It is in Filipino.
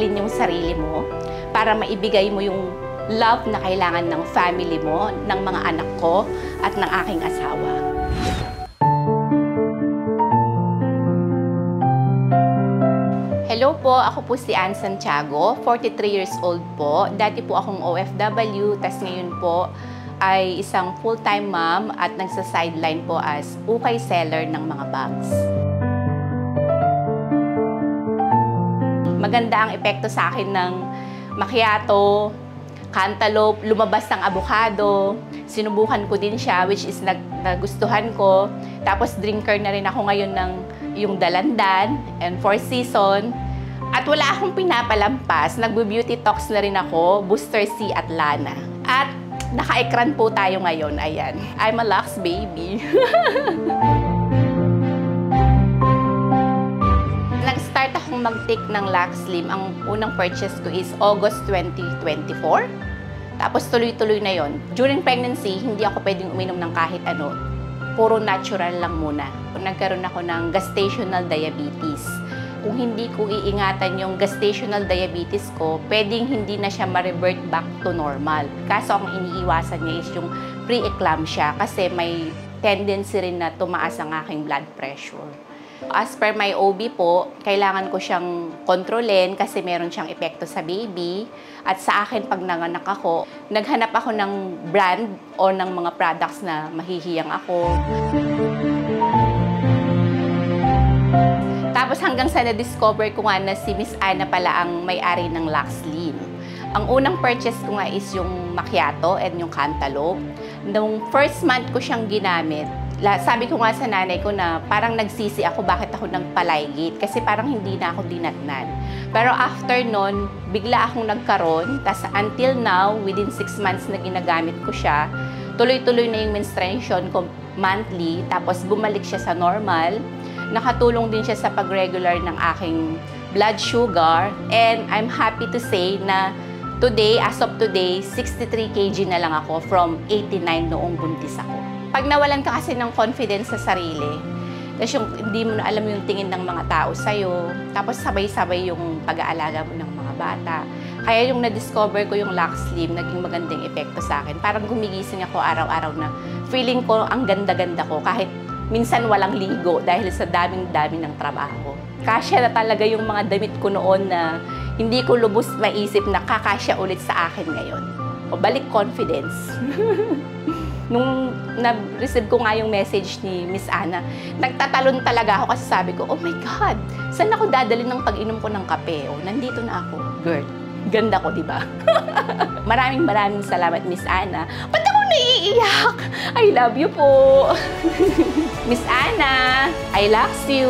pagalin yung sarili mo para maibigay mo yung love na kailangan ng family mo, ng mga anak ko, at ng aking asawa. Hello po, ako po si Ann Santiago, 43 years old po. Dati po akong OFW, tas ngayon po ay isang full-time mom at nagsa-sideline po as ukay seller ng mga bags. Maganda ang epekto sa akin ng macchiato, cantaloupe, lumabas ng avocado. Sinubukan ko din siya, which is nagustuhan ko. Tapos drinker na rin ako ngayon ng yung Dalandan and Four Seasons. At wala akong pinapalampas. Nagbe-beauty talks na rin ako, Booster C at Lana. At naka-ekran po tayo ngayon. Ayan. I'm a Lux baby. Nag-start akong mag-take ng Lux Slim. Ang unang purchase ko is August 2024. Tapos tuloy-tuloy na yon. During pregnancy, hindi ako pwedeng uminom ng kahit ano. Puro natural lang muna. Nagkaroon ako ng gestational diabetes. Kung hindi ko iingatan yung gestational diabetes ko, pwedeng hindi na siya ma-revert back to normal. Kaso ang iniiwasan niya is yung pre-eclampsia kasi may tendency rin na tumaas ang aking blood pressure. As per my OB po, kailangan ko siyang kontrolin kasi meron siyang epekto sa baby. At sa akin, pag nanganak ako, naghanap ako ng brand o ng mga products na mahihiyang ako. Tapos hanggang sa na-discover ko nga na si Miss Ana pala ang may-ari ng Lux Slim. Ang unang purchase ko nga is yung macchiato and yung cantaloupe. Nung first month ko siyang ginamit, sabi ko nga sa nanay ko na parang nagsisi ako bakit ako nagpalaygit kasi parang hindi na ako dinatnan. Pero after nun, bigla akong nagkaroon. Tapos until now, within 6 months na ginagamit ko siya, tuloy-tuloy na yung menstruation ko monthly. Tapos bumalik siya sa normal. Nakatulong din siya sa pag-regular ng aking blood sugar. And I'm happy to say na today, as of today, 63 kg na lang ako from 89 noong buntis ako. Pag nawalan ka kasi ng confidence sa sarili, tapos yung hindi mo na alam yung tingin ng mga tao sa'yo, tapos sabay-sabay yung pag-aalaga mo ng mga bata. Kaya yung na-discover ko yung Lux Slim, naging magandang epekto sa akin. Parang gumigising ako araw-araw na feeling ko ang ganda-ganda ko kahit minsan walang ligo dahil sa daming-dami ng trabaho. Kasya na talaga yung mga damit ko noon na hindi ko lubos maisip na kakasya ulit sa akin ngayon. O balik confidence. Nung na-receive ko nga yung message ni Miss Ana, nagtatalon talaga ako kasi sabi ko, oh my God, saan ako dadalhin ng pag-inom ko ng kape? O, nandito na ako. Girl, ganda ko, di ba? Maraming salamat, Miss Ana. Ba't ako naiiyak? I love you po. Miss Ana, I love you.